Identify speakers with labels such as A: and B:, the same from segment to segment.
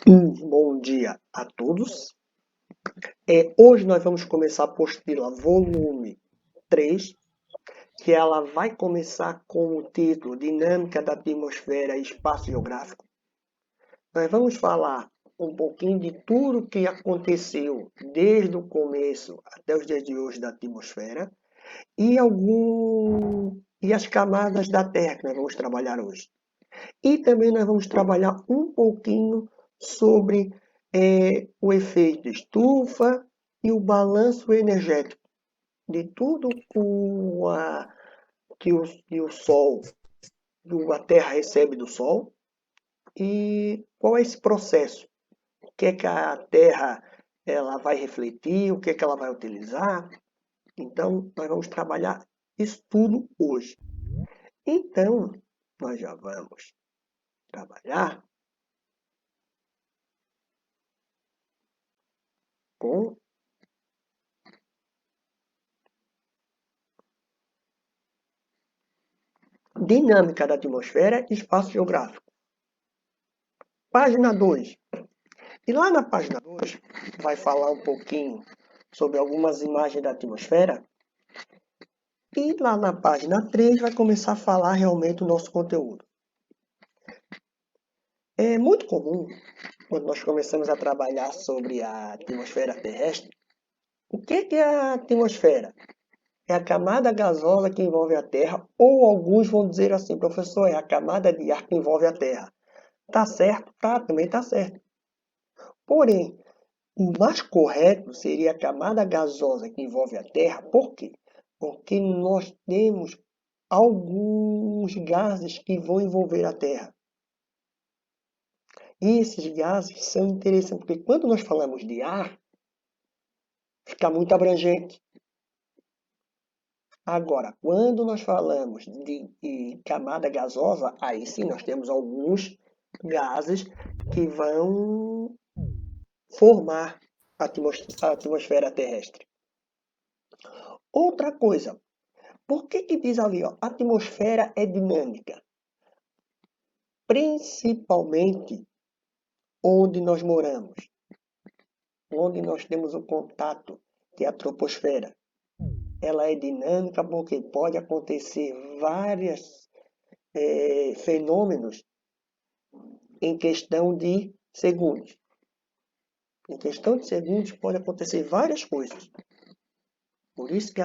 A: Bom dia a todos. Hoje nós vamos começar a apostila volume 3, que ela vai começar com o título Dinâmica da Atmosfera e Espaço Geográfico. Nós vamos falar um pouquinho de tudo que aconteceu desde o começo até os dias de hoje da atmosfera e as camadas da Terra que nós vamos trabalhar hoje. E também nós vamos trabalhar um pouquinho sobre o efeito estufa e o balanço energético de tudo que o Sol, a Terra recebe do Sol e qual é esse processo. O que é que a Terra ela vai refletir, o que é que ela vai utilizar. Então, nós vamos trabalhar isso tudo hoje. Então, nós já vamos trabalhar com dinâmica da atmosfera e espaço geográfico. Página 2. E lá na página 2 vai falar um pouquinho sobre algumas imagens da atmosfera. E lá na página 3 vai começar a falar realmente o nosso conteúdo. É muito comum, quando nós começamos a trabalhar sobre a atmosfera terrestre, o que é a atmosfera? É a camada gasosa que envolve a Terra, ou alguns vão dizer assim, professor, é a camada de ar que envolve a Terra. Tá certo? Tá, também tá certo. Porém, o mais correto seria a camada gasosa que envolve a Terra. Por quê? Porque nós temos alguns gases que vão envolver a Terra. E esses gases são interessantes, porque quando nós falamos de ar, fica muito abrangente. Agora, quando nós falamos de camada gasosa, aí sim nós temos alguns gases que vão formar a atmosfera terrestre. Outra coisa, por que diz ali, ó, a atmosfera é dinâmica? Principalmente onde nós moramos, onde nós temos o contato, que é a troposfera. Ela é dinâmica porque pode acontecer vários fenômenos em questão de segundos. Em questão de segundos pode acontecer várias coisas. Por isso que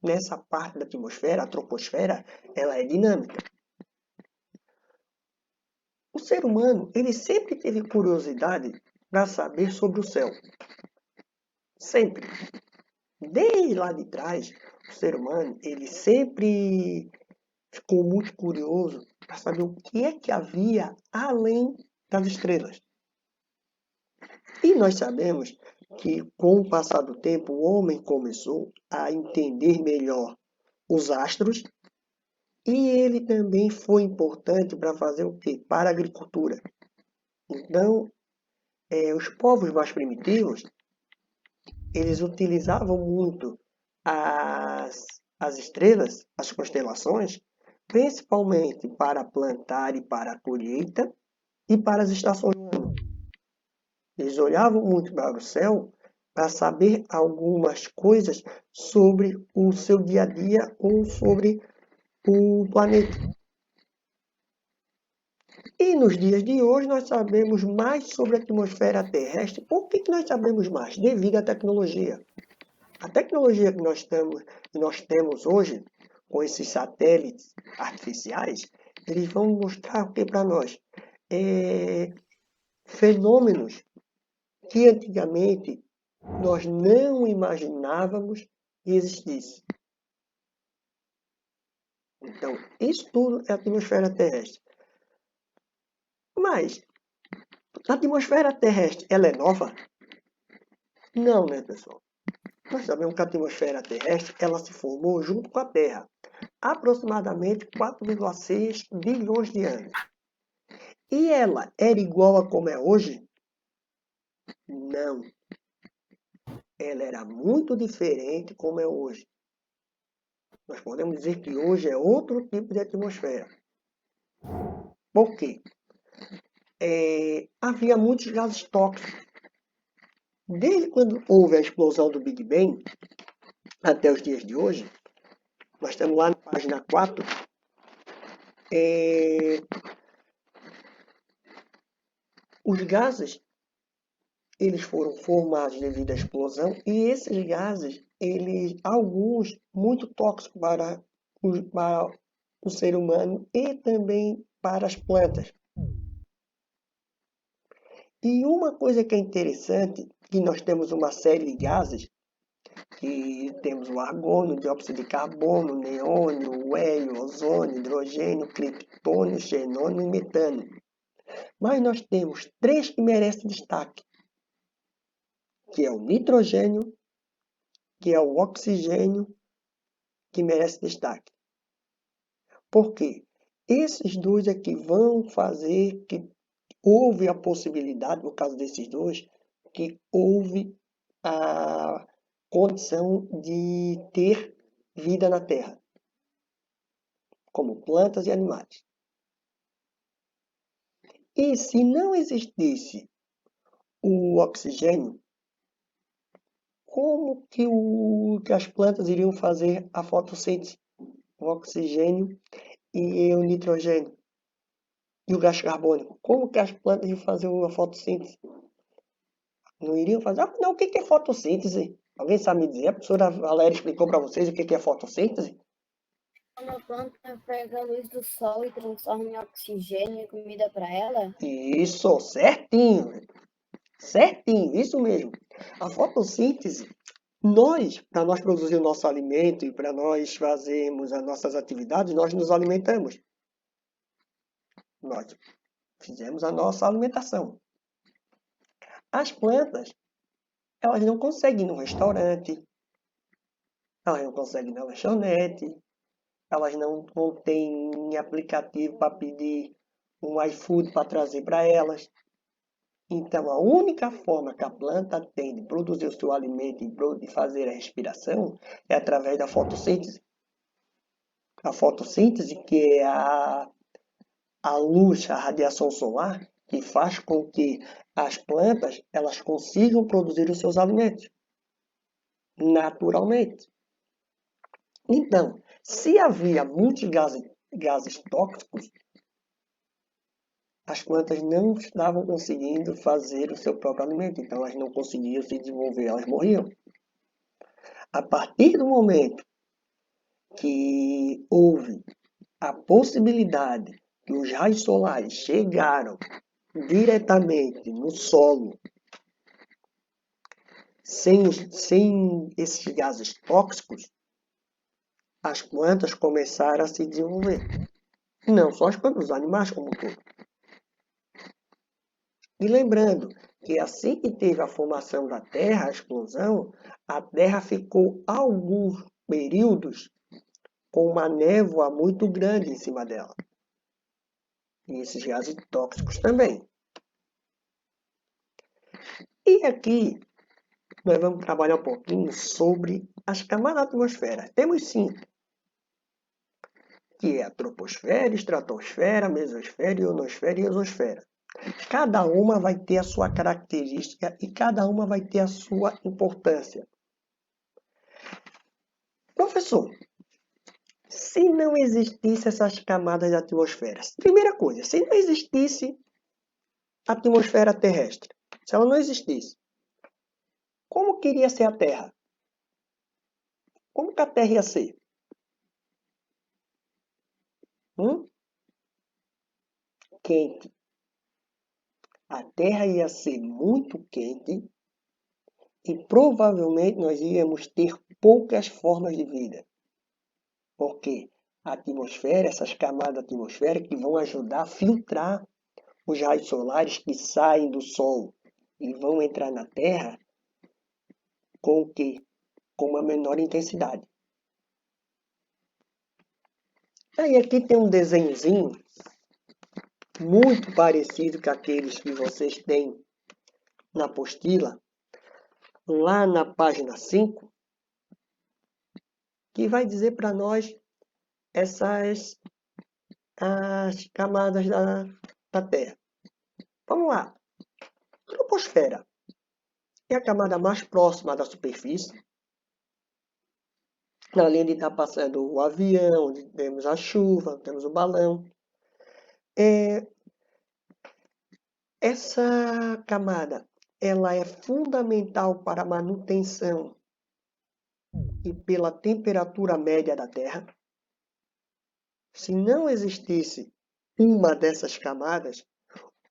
A: nessa parte da atmosfera, a troposfera, ela é dinâmica. O ser humano, ele sempre teve curiosidade para saber sobre o céu. Sempre. Desde lá de trás, o ser humano, ele sempre ficou muito curioso para saber o que é que havia além das estrelas. E nós sabemos que, com o passar do tempo, o homem começou a entender melhor os astros e ele também foi importante para fazer o quê? Para a agricultura. Então, os povos mais primitivos, eles utilizavam muito as estrelas, as constelações, principalmente para plantar e para a colheita e para as estações do ano. Eles olhavam muito para o céu para saber algumas coisas sobre o seu dia a dia ou sobre o planeta. E nos dias de hoje nós sabemos mais sobre a atmosfera terrestre. Por que nós sabemos mais? Devido à tecnologia. A tecnologia que nós temos hoje, com esses satélites artificiais, eles vão mostrar o que para nós? Fenômenos que antigamente nós não imaginávamos que existisse. Então, isso tudo é a atmosfera terrestre. Mas, a atmosfera terrestre, ela é nova? Não, né, pessoal? Nós sabemos que a atmosfera terrestre, ela se formou junto com a Terra, aproximadamente 4,6 bilhões de anos. E ela era igual a como é hoje? Não. Ela era muito diferente como é hoje. Nós podemos dizer que hoje é outro tipo de atmosfera. Por quê? havia muitos gases tóxicos. Desde quando houve a explosão do Big Bang até os dias de hoje, nós estamos lá na página 4, os gases eles foram formados devido à explosão e esses gases, alguns muito tóxicos para o ser humano e também para as plantas. E uma coisa que é interessante, que nós temos uma série de gases, que temos o argônio, o dióxido de carbono, o neônio, o hélio, o ozônio, o hidrogênio, o criptônio, o xenônio e o metano. Mas nós temos 3 que merecem destaque, que é o nitrogênio, que é o oxigênio, que merece destaque. Por quê? Esses dois aqui vão fazer que houve a possibilidade, no caso desses dois, que houve a condição de ter vida na Terra, como plantas e animais. E se não existisse o oxigênio, como que as plantas iriam fazer a fotossíntese? O oxigênio e o nitrogênio e o gás carbônico. Como que as plantas iam fazer a fotossíntese? Não iriam fazer? Não, o que é fotossíntese? Alguém sabe me dizer? A professora Valéria explicou para vocês o que é fotossíntese?
B: Quando a planta pega a luz do sol e transforma em oxigênio e comida para ela?
A: Isso, certinho. Certinho, isso mesmo. A fotossíntese, para nós produzir o nosso alimento e para nós fazermos as nossas atividades, nós nos alimentamos. Nós fizemos a nossa alimentação. As plantas, elas não conseguem ir no restaurante, elas não conseguem ir na lanchonete, elas não têm aplicativo para pedir um iFood para trazer para elas. Então, a única forma que a planta tem de produzir o seu alimento e de fazer a respiração é através da fotossíntese. A fotossíntese, que é a luz, a radiação solar, que faz com que as plantas elas consigam produzir os seus alimentos naturalmente. Então, se havia muitos gases tóxicos, as plantas não estavam conseguindo fazer o seu próprio alimento, então elas não conseguiam se desenvolver, elas morriam. A partir do momento que houve a possibilidade que os raios solares chegaram diretamente no solo, sem esses gases tóxicos, as plantas começaram a se desenvolver. Não só as plantas, os animais como um todo. E lembrando que assim que teve a formação da Terra, a explosão, a Terra ficou alguns períodos com uma névoa muito grande em cima dela. E esses gases tóxicos também. E aqui nós vamos trabalhar um pouquinho sobre as camadas da atmosfera. Temos 5, que é a troposfera, estratosfera, mesosfera, ionosfera e exosfera. Cada uma vai ter a sua característica e cada uma vai ter a sua importância. Professor, se não existisse essas camadas da atmosfera, primeira coisa, se não existisse a atmosfera terrestre, se ela não existisse, como que iria ser a Terra? Como que a Terra ia ser? Quente. A Terra ia ser muito quente e provavelmente nós íamos ter poucas formas de vida. Porque a atmosfera, essas camadas atmosféricas que vão ajudar a filtrar os raios solares que saem do Sol e vão entrar na Terra com o quê? Com uma menor intensidade. Aí aqui tem um desenhozinho muito parecido com aqueles que vocês têm na apostila, lá na página 5, que vai dizer para nós as camadas da Terra. Vamos lá. Troposfera é a camada mais próxima da superfície. Além de estar passando o avião, onde temos a chuva, temos o balão. Essa camada ela é fundamental para a manutenção e pela temperatura média da Terra. Se não existisse uma dessas camadas,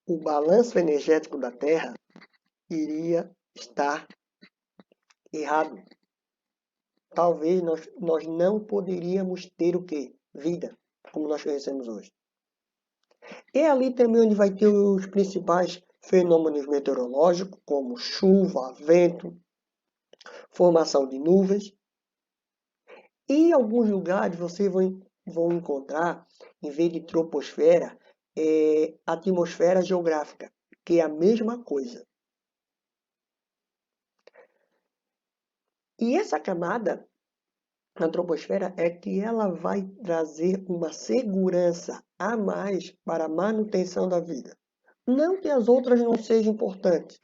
A: o balanço energético da Terra iria estar errado. Talvez nós não poderíamos ter o quê? Vida, como nós conhecemos hoje. É ali também onde vai ter os principais fenômenos meteorológicos, como chuva, vento, formação de nuvens. E em alguns lugares vocês vão encontrar, em vez de troposfera, atmosfera geográfica, que é a mesma coisa. E essa camada, na troposfera, é que ela vai trazer uma segurança a mais para a manutenção da vida. Não que as outras não sejam importantes,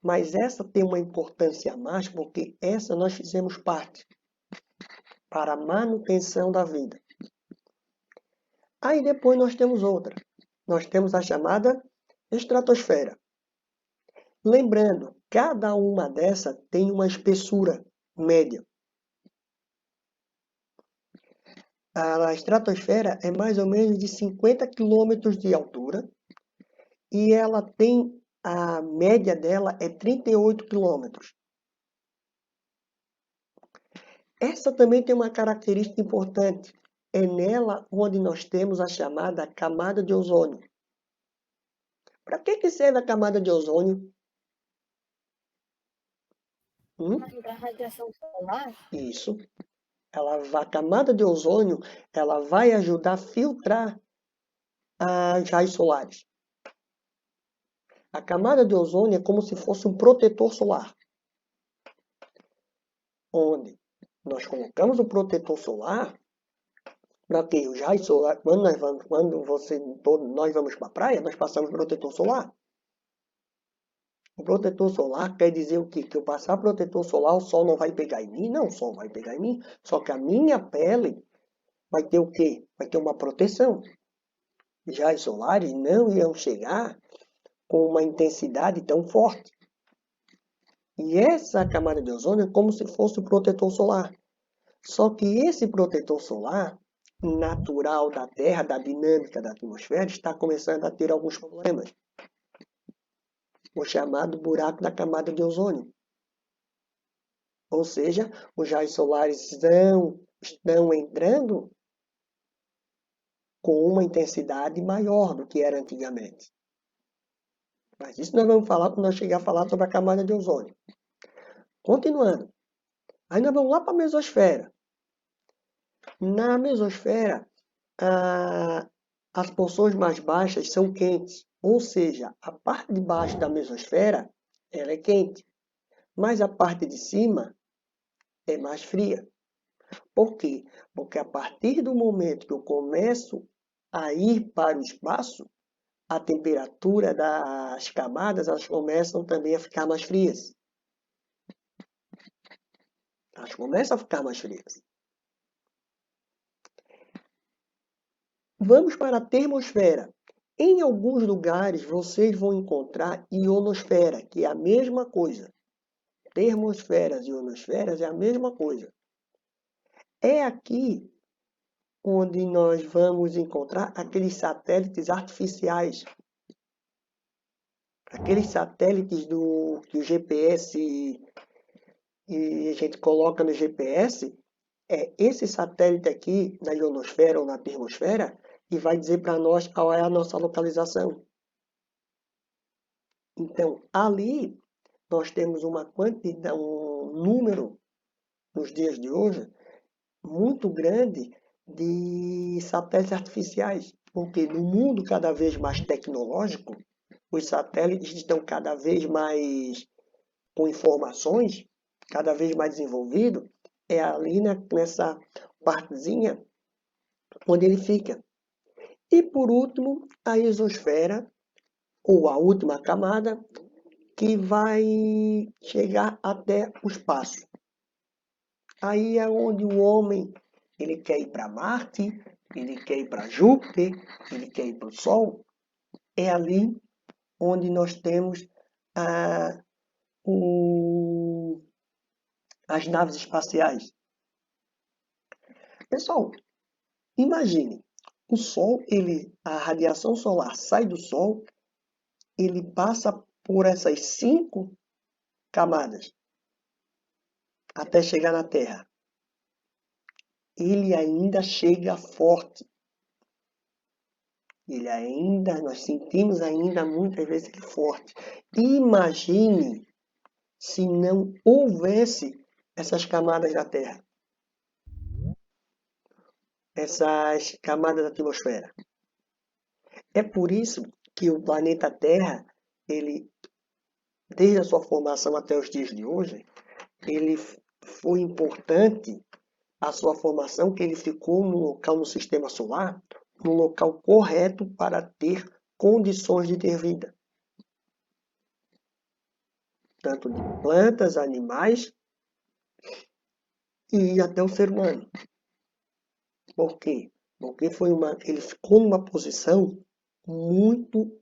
A: mas essa tem uma importância a mais porque essa nós fizemos parte para a manutenção da vida. Aí depois nós temos outra. Nós temos a chamada estratosfera. Lembrando, cada uma dessa tem uma espessura média. A estratosfera é mais ou menos de 50 quilômetros de altura e ela tem, a média dela é 38 quilômetros. Essa também tem uma característica importante. É nela onde nós temos a chamada camada de ozônio. Para que serve a camada de ozônio?
B: Da radiação solar?
A: Isso. A camada de ozônio ela vai ajudar a filtrar as raios solares. A camada de ozônio é como se fosse um protetor solar. Onde nós colocamos o protetor solar para que os raios solares, nós vamos para a praia, nós passamos protetor solar. O protetor solar quer dizer o quê? Que eu passar protetor solar, o sol não vai pegar em mim? Não, o sol vai pegar em mim. Só que a minha pele vai ter o quê? Vai ter uma proteção. Os raios solares não irão chegar com uma intensidade tão forte. E essa camada de ozônio é como se fosse o protetor solar. Só que esse protetor solar, natural da Terra, da dinâmica da atmosfera, está começando a ter alguns problemas. O chamado buraco da camada de ozônio. Ou seja, os raios solares estão entrando com uma intensidade maior do que era antigamente. Mas isso nós vamos falar quando nós chegar a falar sobre a camada de ozônio. Continuando. Aí nós vamos lá para a mesosfera. Na mesosfera, as porções mais baixas são quentes. Ou seja, a parte de baixo da mesosfera ela é quente. Mas a parte de cima é mais fria. Por quê? Porque a partir do momento que eu começo a ir para o espaço, a temperatura das camadas elas começam também a ficar mais frias. Elas começam a ficar mais frias. Vamos para a termosfera. Em alguns lugares vocês vão encontrar ionosfera, que é a mesma coisa. Termosferas e ionosferas é a mesma coisa. É aqui onde nós vamos encontrar aqueles satélites artificiais. Aqueles satélites que o GPS e a gente coloca no GPS, é esse satélite aqui na ionosfera ou na termosfera e vai dizer para nós qual é a nossa localização. Então, ali nós temos uma quantidade, um número, nos dias de hoje, muito grande de satélites artificiais. Porque no mundo cada vez mais tecnológico, os satélites estão cada vez mais com informações, cada vez mais desenvolvido, é ali nessa partezinha onde ele fica. E por último, a exosfera, ou a última camada, que vai chegar até o espaço. Aí é onde o homem ele quer ir para Marte, ele quer ir para Júpiter, ele quer ir para o Sol. É ali onde nós temos as naves espaciais. Pessoal, imagine, o Sol, a radiação solar sai do Sol, ele passa por essas 5 camadas até chegar na Terra. Ele ainda chega forte. Nós sentimos ainda muitas vezes ele forte. Imagine se não houvesse essas camadas da Terra, essas camadas da atmosfera. É por isso que o planeta Terra, ele, desde a sua formação até os dias de hoje, ele foi importante a sua formação, que ele ficou no local no sistema solar, no local correto para ter condições de ter vida. Tanto de plantas, animais e até o ser humano. Por quê? Porque ele ficou numa posição muito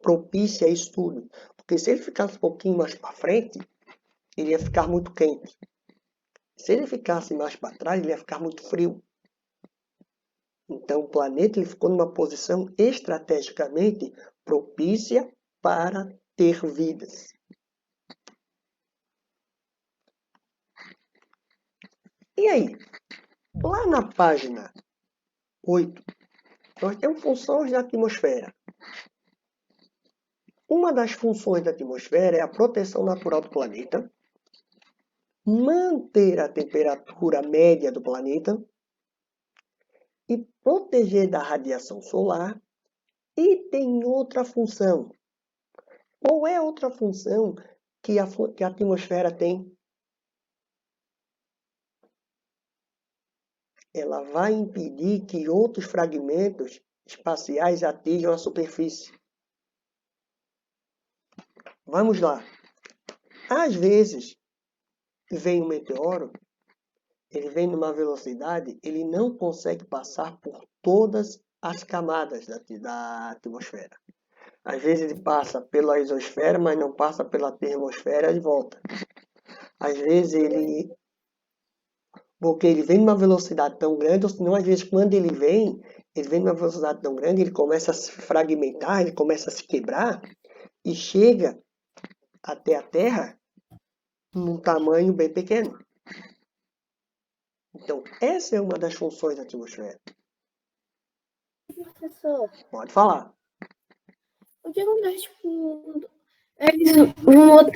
A: propícia a isso tudo. Porque se ele ficasse um pouquinho mais para frente, ele ia ficar muito quente. Se ele ficasse mais para trás, ele ia ficar muito frio. Então o planeta ele ficou numa posição estrategicamente propícia para ter vidas. E aí, lá na página 8, nós temos funções da atmosfera. Uma das funções da atmosfera é a proteção natural do planeta, manter a temperatura média do planeta e proteger da radiação solar. E tem outra função. Qual é a outra função que a atmosfera tem? Ela vai impedir que outros fragmentos espaciais atinjam a superfície. Vamos lá. Às vezes, vem um meteoro, ele vem numa velocidade, ele não consegue passar por todas as camadas da atmosfera. Às vezes ele passa pela exosfera, mas não passa pela termosfera e volta. Às vezes porque ele vem numa velocidade tão grande, ou senão, às vezes, quando ele vem numa velocidade tão grande, ele começa a se fragmentar, ele começa a se quebrar e chega até a Terra num tamanho bem pequeno. Então, essa é uma das funções da atmosfera.
B: Professor,
A: Pode falar.
B: o que acontece, tipo,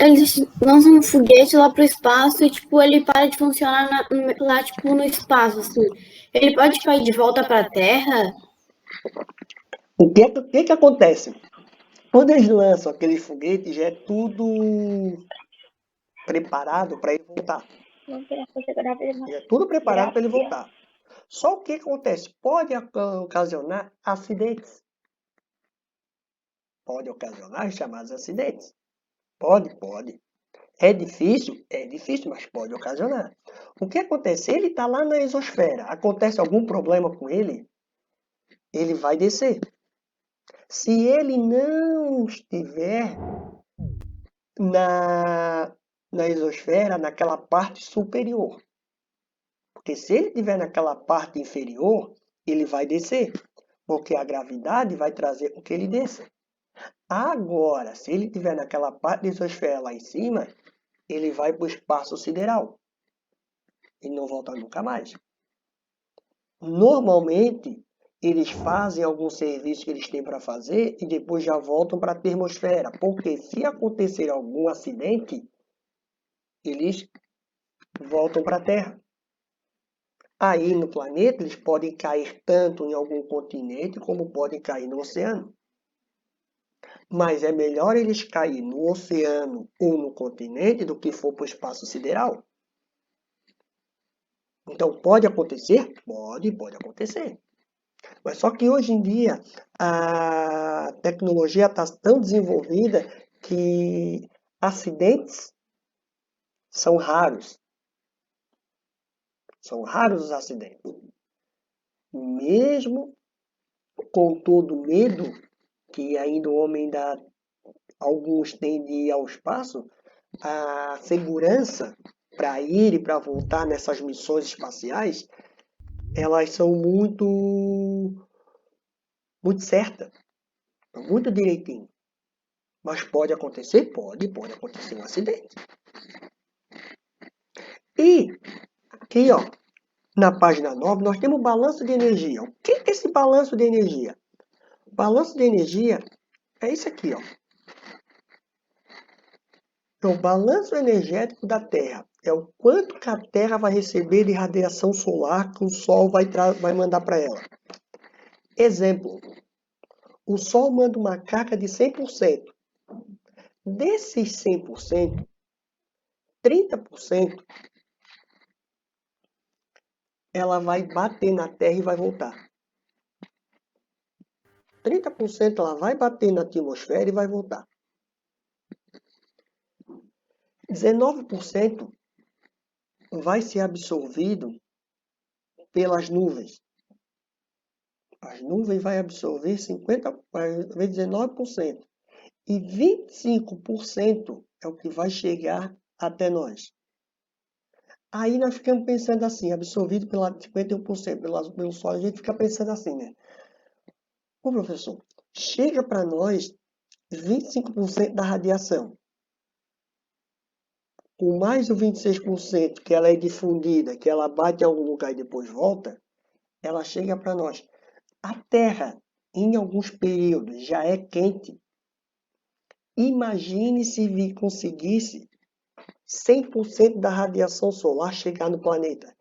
B: eles lançam um foguete lá pro espaço e, tipo, ele para de funcionar lá, tipo, no espaço, assim. Ele pode cair de volta pra Terra?
A: O que acontece? Quando eles lançam aqueles foguetes, já é tudo preparado para ele voltar. Já é tudo preparado para ele voltar. Só o que acontece? Pode ocasionar acidentes. Pode ocasionar os chamados acidentes. Pode. É difícil, mas pode ocasionar. O que acontece? Ele está lá na exosfera. Acontece algum problema com ele, ele vai descer. Se ele não estiver na exosfera, naquela parte superior. Porque se ele estiver naquela parte inferior, ele vai descer. Porque a gravidade vai trazer com que ele desça. Agora, se ele estiver naquela parte da exosfera lá em cima, ele vai para o espaço sideral. E não volta nunca mais. Normalmente, eles fazem algum serviço que eles têm para fazer e depois já voltam para a termosfera. Porque se acontecer algum acidente, eles voltam para a Terra. Aí no planeta, eles podem cair tanto em algum continente como podem cair no oceano. Mas é melhor eles caírem no oceano ou no continente do que for para o espaço sideral. Então, pode acontecer? Pode acontecer. Mas só que hoje em dia, a tecnologia está tão desenvolvida que acidentes são raros. São raros os acidentes. Mesmo com todo o medo que ainda o homem alguns têm de ir ao espaço, a segurança para ir e para voltar nessas missões espaciais, elas são muito certas, muito direitinho. Mas pode acontecer? Pode acontecer um acidente. E aqui, ó, na página 9, nós temos o balanço de energia. O que é esse balanço de energia? O balanço de energia é isso aqui, ó. Então, o balanço energético da Terra é o quanto que a Terra vai receber de radiação solar que o Sol vai mandar para ela. Exemplo, o Sol manda uma carga de 100%. Desses 100%, 30% ela vai bater na Terra e vai voltar. 30% ela vai bater na atmosfera e vai voltar. 19% vai ser absorvido pelas nuvens. As nuvens vai absorver 19%. E 25% é o que vai chegar até nós. Aí nós ficamos pensando assim, absorvido pela 51% pelo Sol, a gente fica pensando assim, né? Ô professor, chega para nós 25% da radiação. Com mais o 26% que ela é difundida, que ela bate em algum lugar e depois volta, ela chega para nós. A Terra, em alguns períodos, já é quente. Imagine se conseguisse 100% da radiação solar chegar no planeta.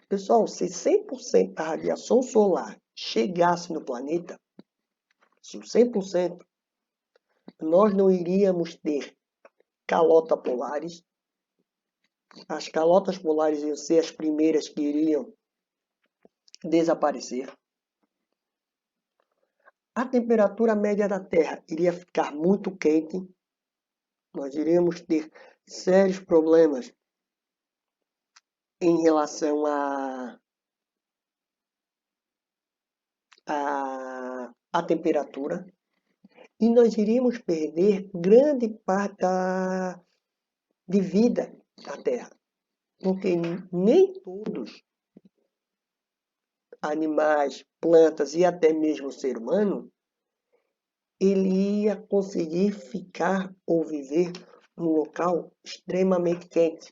A: Pessoal, se 100% da radiação solar chegasse no planeta, se o 100%, nós não iríamos ter calotas polares. As calotas polares iam ser as primeiras que iriam desaparecer. A temperatura média da Terra iria ficar muito quente. Nós iríamos ter sérios problemas em relação à temperatura. E nós iríamos perder grande parte de vida da Terra. Porque nem todos animais, plantas e até mesmo o ser humano, ele ia conseguir ficar ou viver num local extremamente quente.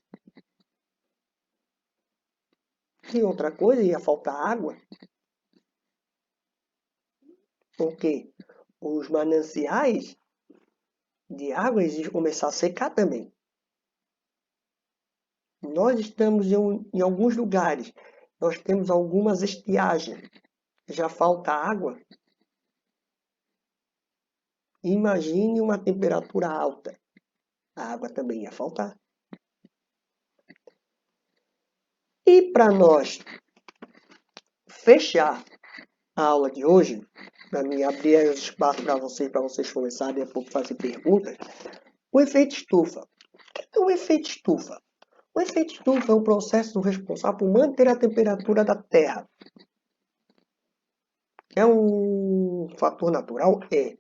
A: E outra coisa, ia faltar água. Porque os mananciais de água iam começar a secar também. Nós estamos em alguns lugares, nós temos algumas estiagens, já falta água. Imagine uma temperatura alta, a água também ia faltar. E para nós fechar a aula de hoje, para mim abrir os espaços para vocês começarem a fazer perguntas, o efeito estufa. O que é o efeito estufa? O efeito estufa é um processo responsável por manter a temperatura da Terra. É um fator natural? É.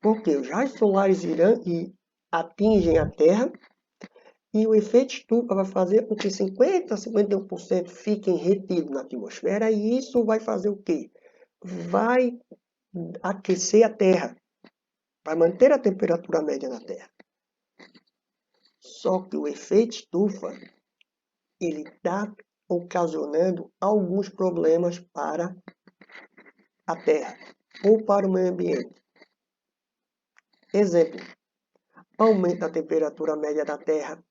A: Porque os raios solares irão e atingem a Terra e o efeito estufa vai fazer com que 50% a 51% fiquem retidos na atmosfera e isso vai fazer o quê? Vai aquecer a Terra, vai manter a temperatura média na Terra. Só que o efeito estufa, ele está ocasionando alguns problemas para a Terra ou para o meio ambiente. Exemplo, aumento da temperatura média da Terra.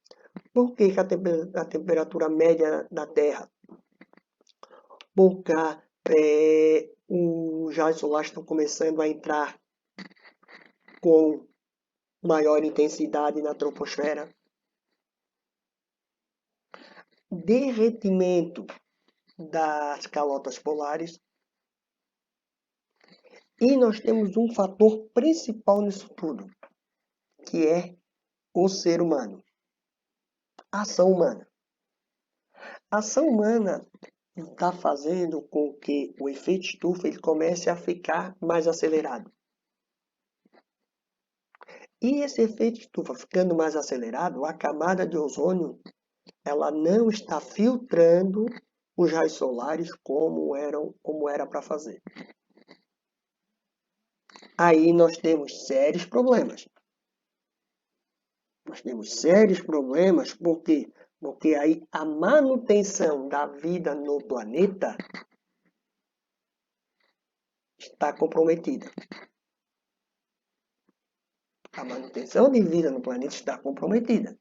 A: Por que a temperatura média da Terra? Porque os raios solares estão começando a entrar com maior intensidade na troposfera. Derretimento das calotas polares E nós temos um fator principal nisso tudo, que é o ser humano. A ação humana. A ação humana está fazendo com que o efeito estufa ele comece a ficar mais acelerado. E esse efeito estufa ficando mais acelerado, a camada de ozônio ela não está filtrando os raios solares como era para fazer. Aí nós temos sérios problemas. Por quê? Porque aí a manutenção da vida no planeta está comprometida. A manutenção de vida no planeta está comprometida.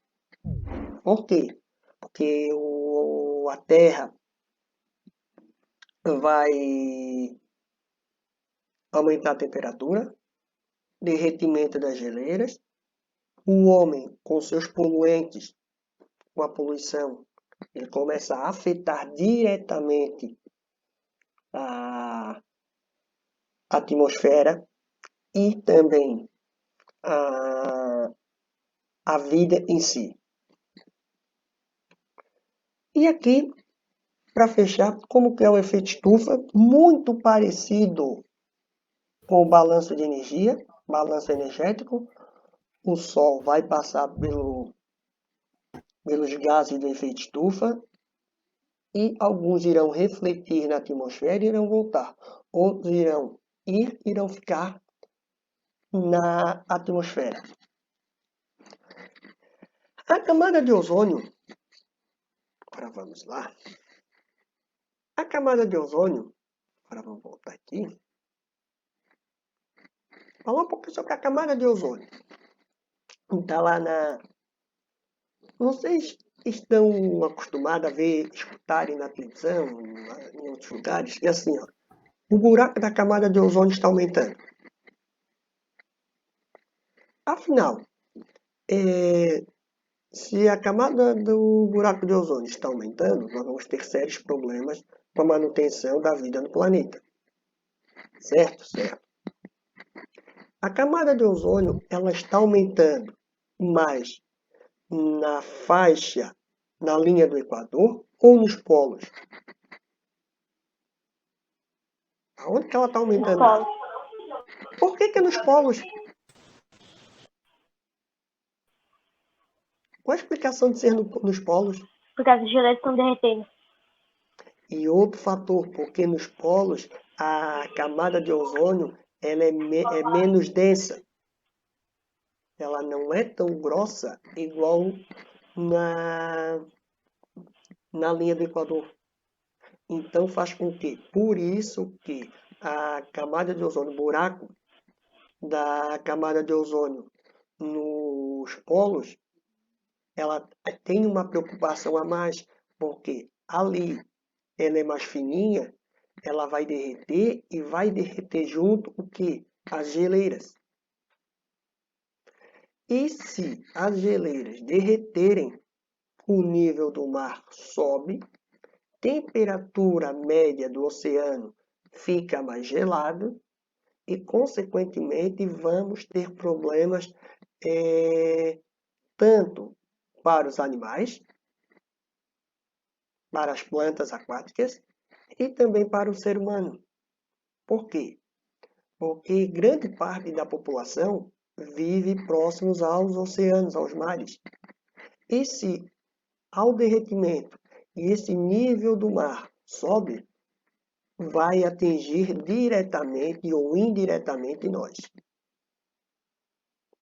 A: Por quê? Porque a Terra vai aumentar a temperatura, derretimento das geleiras, o homem com seus poluentes, com a poluição, ele começa a afetar diretamente a atmosfera e também a vida em si. E aqui, para fechar, como que é o efeito estufa? Muito parecido com o balanço de energia, balanço energético. O Sol vai passar pelos gases do efeito estufa e alguns irão refletir na atmosfera e irão voltar. Outros irão ficar na atmosfera. A camada de ozônio, agora vamos lá. A camada de ozônio, agora vamos voltar aqui. Falar um pouco sobre a camada de ozônio. Está lá na... Vocês estão acostumados a ver, escutarem na televisão, em outros lugares, que assim, ó, o buraco da camada de ozônio está aumentando. Afinal, se a camada do buraco de ozônio está aumentando, nós vamos ter sérios problemas com a manutenção da vida no planeta. Certo? Certo. A camada de ozônio ela está aumentando, mas na faixa, na linha do Equador ou nos polos? Aonde que ela está aumentando?
C: Polos.
A: Por que é nos polos? Qual a explicação de ser nos polos?
C: Porque as geleiras estão derretendo.
A: E outro fator, porque nos polos a camada de ozônio ela é menos densa. Ela não é tão grossa igual na linha do Equador. Então faz com que, por isso que a camada de ozônio, o buraco da camada de ozônio nos polos, ela tem uma preocupação a mais, porque ali ela é mais fininha, ela vai derreter e vai derreter junto o que? As geleiras. E se as geleiras derreterem, o nível do mar sobe, temperatura média do oceano fica mais gelado e, consequentemente, vamos ter problemas tanto para os animais, para as plantas aquáticas e também para o ser humano. Por quê? Porque grande parte da população vive próximos aos oceanos, aos mares. E se ao derretimento e esse nível do mar sobe, vai atingir diretamente ou indiretamente nós.